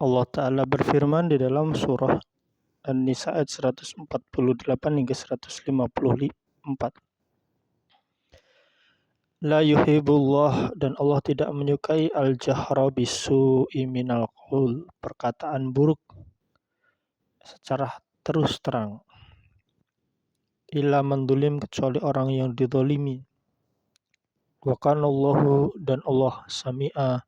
Allah Ta'ala berfirman di dalam surah An-Nisa ayat 148 hingga 154. La yuhibbullah, dan Allah tidak menyukai al-jahra bisu'i minal qaul, perkataan buruk secara terus terang. Illa man dulim, kecuali orang yang didolimi. Wa kana Allahu, dan Allah sami'a,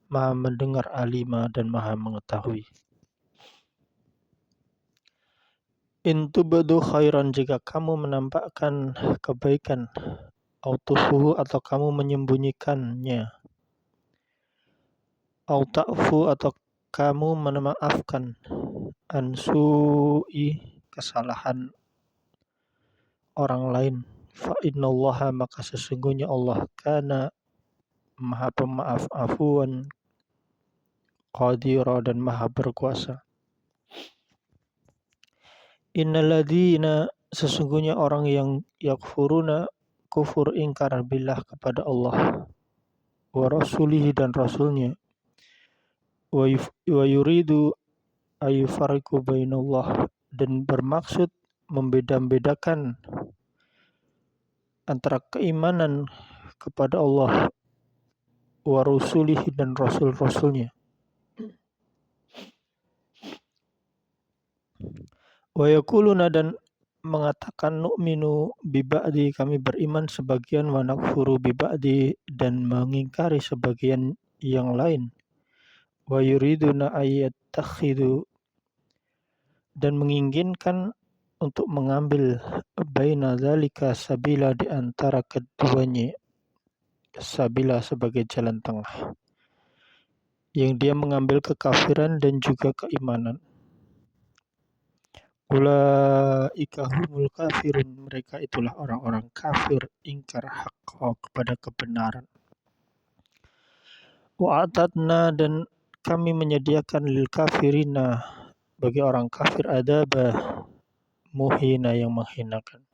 maha mendengar, alima, dan maha mengetahui. In tubdu khairan, jika kamu menampakkan kebaikan, autufuhu, atau kamu menyembunyikannya, au ta'fu, atau kamu memaafkan, ansu'i, kesalahan orang lain, fa innallaha, maka sesungguhnya Allah, kana, maha pemaaf, afuwan, qadira, dan maha berkuasa. Innalladzina, sesungguhnya orang yang yakfuruna, kufur ingkar billah, kepada Allah, wa rasulihi, dan rasulnya, wa yuridu ayufariqu bainallah, dan bermaksud membeda-bedakan antara keimanan kepada Allah, wa rasulihi, dan rasul-rasulnya, wa yaquluna, dan mengatakan, nu'minu biba'di, kami beriman sebagian, wa nakfuru biba'di, dan mengingkari sebagian yang lain, wa yuriduna ayyatakhidu, dan menginginkan untuk mengambil baina dzalika sabila, di antara keduanya, sabila sebagai jalan tengah, yang dia mengambil kekafiran dan juga keimanan. Ulaika humul kafirun, mereka itulah orang-orang kafir, ingkar haqqa, kepada kebenaran. Wa atadna, dan kami menyediakan lil kafirina, bagi orang kafir, adaba, muhina, yang menghinakan.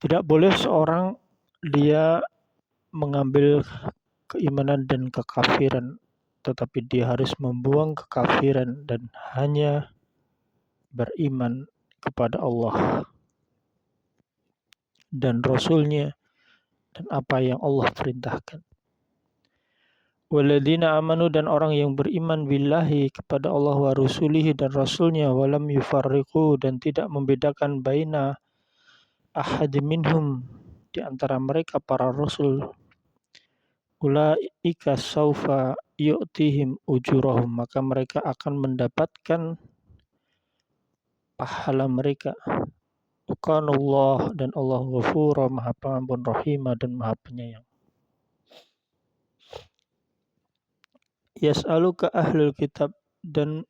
Tidak boleh seorang dia mengambil keimanan dan kekafiran, tetapi dia harus membuang kekafiran dan hanya beriman kepada Allah dan Rasulnya dan apa yang Allah perintahkan. Waladina amanu, dan orang yang beriman billahi, kepada Allah, wa rasulihi, dan Rasulnya, walam yufarriqu, dan tidak membedakan baina ahad minhum, di antara mereka para rasul, ulaika saufa yu'tihim ujurahum, maka mereka akan mendapatkan pahala mereka. Ukanullah, dan Allah ghafura, maha pengampun, rahimah, dan maha penyayang. Yas'aluka ahlul kitab, dan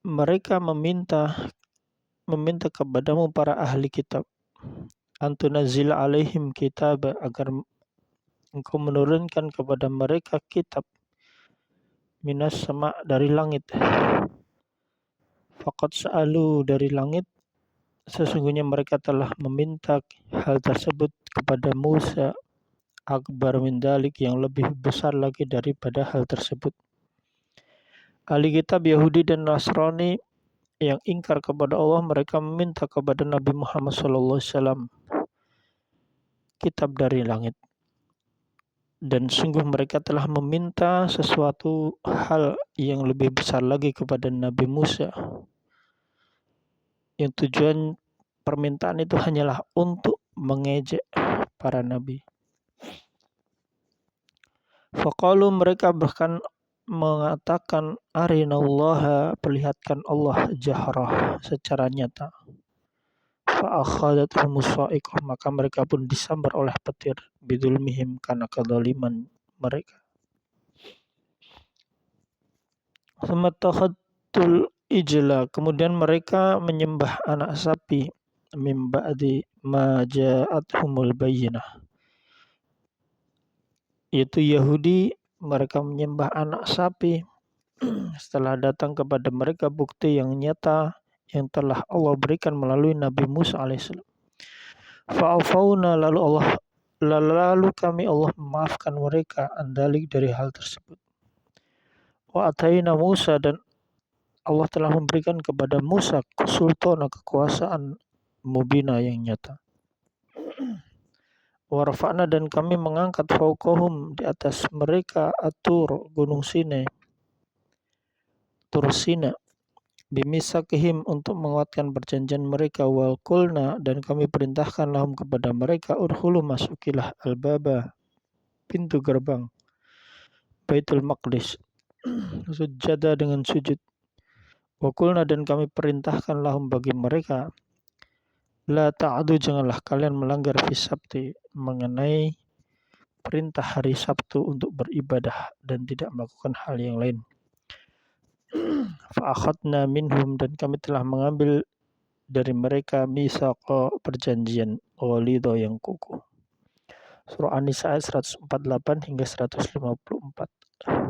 mereka meminta kepadamu para ahli kitab, antunazil alaihim kitab, agar engkau menurunkan kepada mereka kitab, minas sama, dari langit. Faqad sa'alu, dari langit, sesungguhnya mereka telah meminta hal tersebut kepada Musa, akbar min dalik, yang lebih besar lagi daripada hal tersebut. Ahli kitab Yahudi dan Nasrani yang ingkar kepada Allah, mereka meminta kepada Nabi Muhammad SAW kitab dari langit. Dan sungguh mereka telah meminta sesuatu hal yang lebih besar lagi kepada Nabi Musa, yang tujuan permintaan itu hanyalah untuk mengejek para nabi. Faqalu, mereka bahkan mengatakan, arinallaha, perlihatkan Allah, jahrah, secara nyata. Fa'akhadathum sa'iqah, maka mereka pun disambar oleh petir, bidulmihim, karena kezaliman mereka. Samattakhadtul ijla, kemudian mereka menyembah anak sapi, mim ba'di ma ja'athumul bayyinah, yaitu Yahudi, mereka menyembah anak sapi setelah datang kepada mereka bukti yang nyata yang telah Allah berikan melalui Nabi Musa alaihissalam. Fa'afauna, lalu kami Allah memaafkan mereka, andalik, dari hal tersebut. Wa ataina Musa, dan Allah telah memberikan kepada Musa sultana, kekuasaan mubina yang nyata. Wa rafa'na, dan kami mengangkat fauqahum, di atas mereka, atur, gunung Sinai, Tur Sina, bimisakihim, untuk menguatkan perjanjian mereka, wal qulna, dan kami perintahkan lahum, kepada mereka, udkhulu, masukilah, al-baba, pintu gerbang Baitul Maqdis, sujada, dengan sujud. Wa qulna, dan kami perintahkan lahum, bagi mereka, la ta'adu, janganlah kalian melanggar fi sabti, mengenai perintah hari Sabtu untuk beribadah dan tidak melakukan hal yang lain. Fa akhadna minhum, dan kami telah mengambil dari mereka, misaqa, perjanjian, ghalidha, yang kukuh. Surah An-Nisa ayat 148 hingga 154.